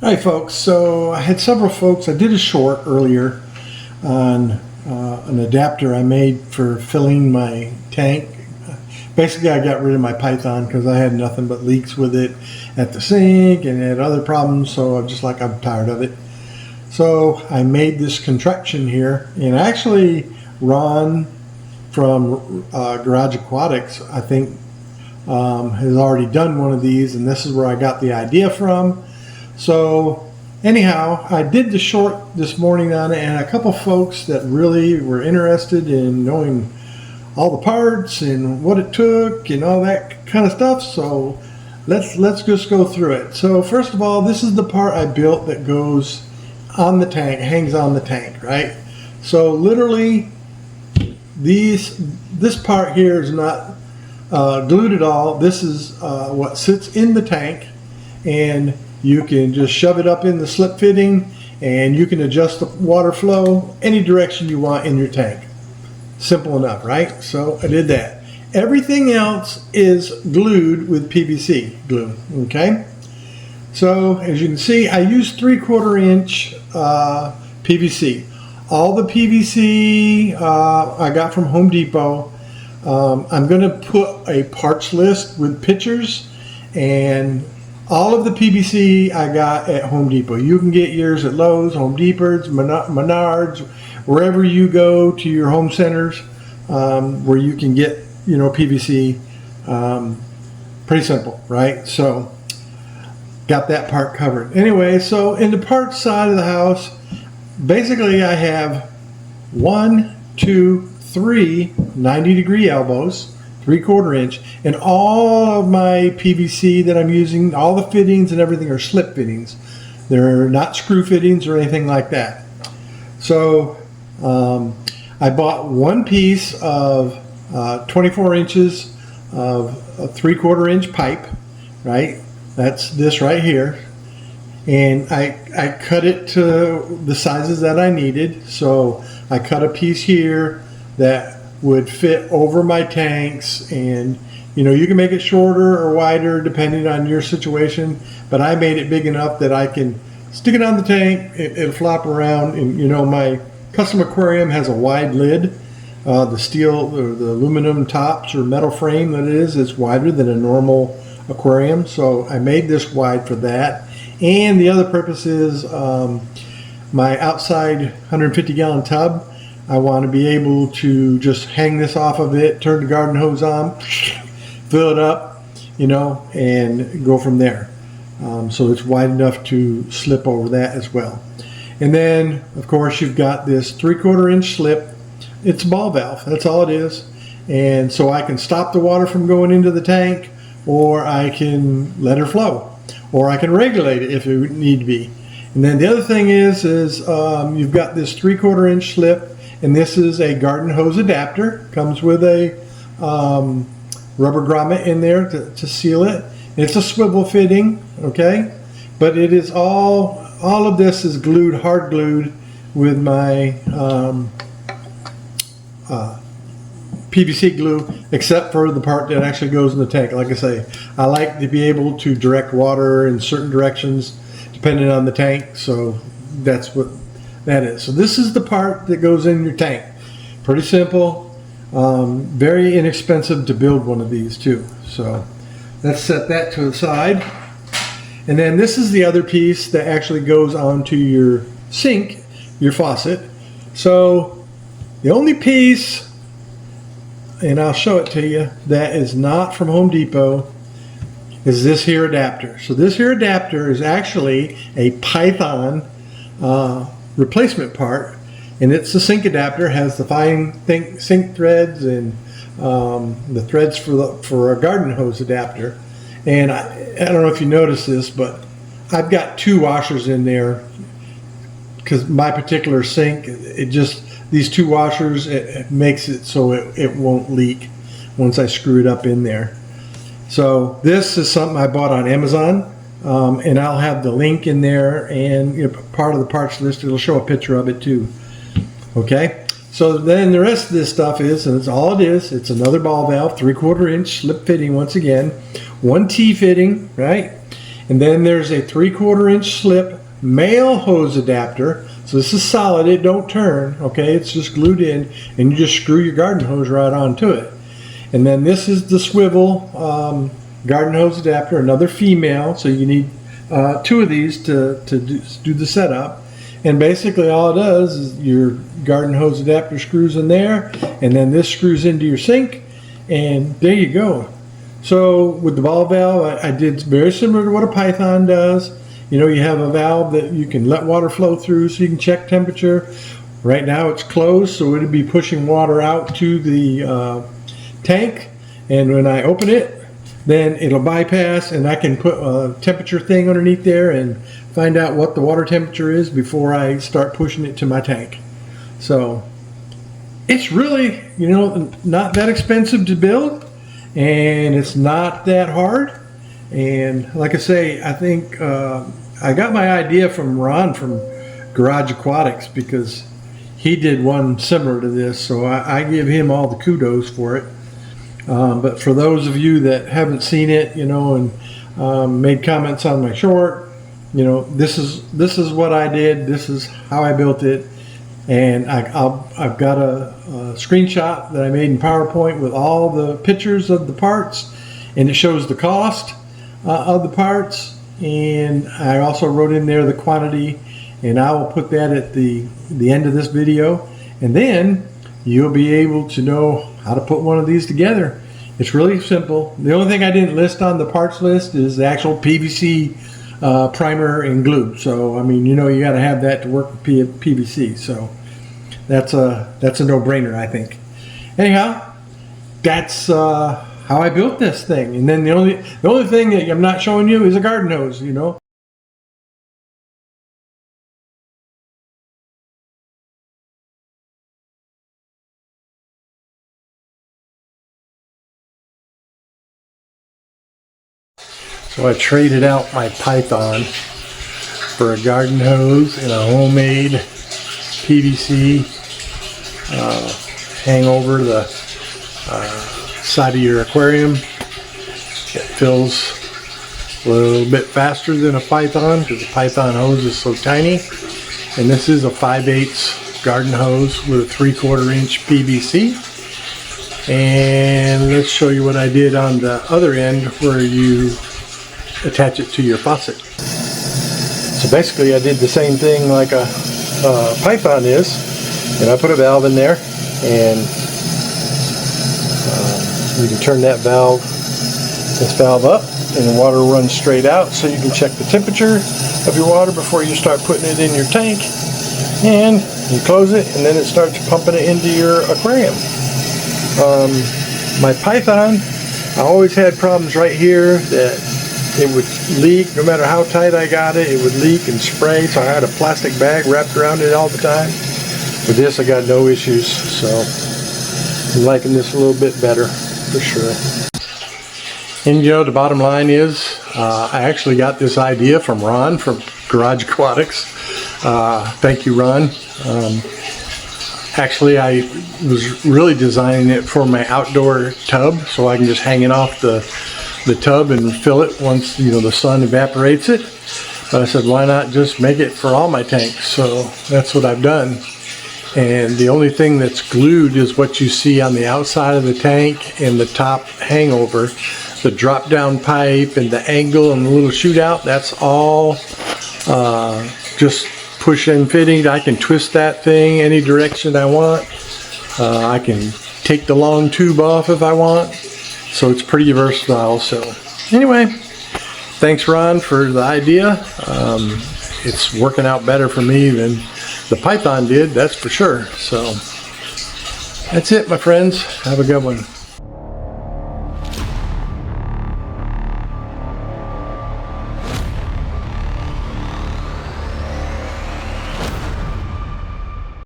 Hi folks, so I had several folks, I did a short earlier on an adapter I made for filling my tank. Basically I got rid of my Python because I had nothing but leaks with it at the sink and had other problems, so I'm tired of it. So I made this contraption here, and actually Ron from Garage Aquatics, I think, has already done one of these, and this is where I got the idea from. So anyhow, I did the short this morning on it, and a couple folks that really were interested in knowing all the parts and what it took and all that kind of stuff. So let's just go through it. So first of all, this is the part I built that goes on the tank, hangs on the tank, right? So literally this part here is not glued at all. This is what sits in the tank, and you can just shove it up in the slip fitting, and you can adjust the water flow any direction you want in your tank. Simple enough, right? So I did that. Everything else is glued with PVC glue, okay? So as you can see, I used 3/4 inch PVC. All the PVC I got from Home Depot. I'm going to put a parts list with pictures, and all of the PVC I got at Home Depot. You can get yours at Lowe's, Home Depot's, Menards, wherever you go to your home centers, where you can get, PVC. Pretty simple, right? So got that part covered. Anyway, so in the parts side of the house, basically I have 1, 2, 3 90-degree elbows, 3/4 inch, and all of my PVC that I'm using, all the fittings and everything are slip fittings. They're not screw fittings or anything like that. So I bought one piece of 24 inches of a 3/4 inch pipe, right? That's this right here. And I cut it to the sizes that I needed. So I cut a piece here that would fit over my tanks, and you can make it shorter or wider depending on your situation, but I made it big enough that I can stick it on the tank, it'll flop around. And my custom aquarium has a wide lid. The steel or the aluminum tops or metal frame that it is wider than a normal aquarium, so I made this wide for that. And the other purpose is my outside 150-gallon tub, I want to be able to just hang this off of it, turn the garden hose on, fill it up, and go from there. So it's wide enough to slip over that as well. And then, of course, you've got this 3/4 inch slip. It's a ball valve, that's all it is. And so I can stop the water from going into the tank, or I can let her flow, or I can regulate it if it need to be. And then the other thing is you've got this 3/4 inch slip, and this is a garden hose adapter. Comes with a rubber grommet in there to seal it. It's a swivel fitting, okay? But it is all of this is glued, hard glued with my PVC glue, except for the part that actually goes in the tank. Like I say, I like to be able to direct water in certain directions depending on the tank, so that's what that is. So this is the part that goes in your tank. Pretty simple, very inexpensive to build one of these too. So let's set that to the side. And then this is the other piece that actually goes onto your sink, your faucet. So the only piece, and I'll show it to you, that is not from Home Depot is this here adapter. So this here adapter is actually a Python replacement part, and it's the sink adapter. Has the fine sink threads and the threads for a garden hose adapter. And I don't know if you noticed this, but I've got 2 washers in there because my particular sink, these 2 washers, it makes it so it won't leak once I screw it up in there. So this is something I bought on Amazon, and I'll have the link in there, and part of the parts list, it'll show a picture of it too. Okay, so then the rest of this stuff is, and it's all it is, it's another ball valve, 3/4 inch slip fitting once again, 1 T fitting, right? And then there's a 3/4 inch slip male hose adapter. So this is solid, it don't turn, okay? It's just glued in, and you just screw your garden hose right onto it. And then this is the swivel garden hose adapter, another female, so you need 2 of these to do the setup. And basically all it does is your garden hose adapter screws in there, and then this screws into your sink, and there you go. So with the ball valve, I did very similar to what a Python does. You know, you have a valve that you can let water flow through so you can check temperature. Right now it's closed, so it'll be pushing water out to the tank, and when I open it, then it'll bypass, and I can put a temperature thing underneath there and find out what the water temperature is before I start pushing it to my tank. So it's really, you know, not that expensive to build, and it's not that hard. And like I say, I think I got my idea from Ron from Garage Aquatics, because he did one similar to this, so I give him all the kudos for it. But for those of you that haven't seen it, you know, and made comments on my short, you know, this is what I did. This is how I built it, and I've got a screenshot that I made in PowerPoint with all the pictures of the parts, and it shows the cost of the parts, and I also wrote in there the quantity, and I will put that at the end of this video, and then you'll be able to know how to put one of these together. It's really simple. The only thing I didn't list on the parts list is the actual PVC primer and glue. So I mean, you know, you got to have that to work with PVC. So that's a no-brainer, I think. Anyhow, that's how I built this thing. And then the only thing that I'm not showing you is a garden hose. You know. So I traded out my Python for a garden hose and a homemade PVC hang over the side of your aquarium. It fills a little bit faster than a Python because the Python hose is so tiny. And this is a 5/8 garden hose with a 3/4 inch PVC. And let's show you what I did on the other end where you attach it to your faucet. So basically I did the same thing like a Python is, and I put a valve in there, and you can turn this valve up, and the water runs straight out, so you can check the temperature of your water before you start putting it in your tank, and you close it, and then it starts pumping it into your aquarium. My Python, I always had problems right here that it would leak. No matter how tight I got it, it would leak and spray, so I had a plastic bag wrapped around it all the time. With this I got no issues, so I'm liking this a little bit better for sure. And you know, the bottom line is I actually got this idea from Ron from Garage Aquatics. Thank you, Ron. Actually, I was really designing it for my outdoor tub, so I can just hang it off the tub and fill it once, you know, the sun evaporates it. But I said, why not just make it for all my tanks? So that's what I've done. And the only thing that's glued is what you see on the outside of the tank and the top hangover. The drop down pipe and the angle and the little shootout, that's all just push and fitting. I can twist that thing any direction I want. I can take the long tube off if I want. So it's pretty versatile. So anyway, thanks Ron for the idea. It's working out better for me than the Python did, that's for sure. So that's it, my friends. Have a good one.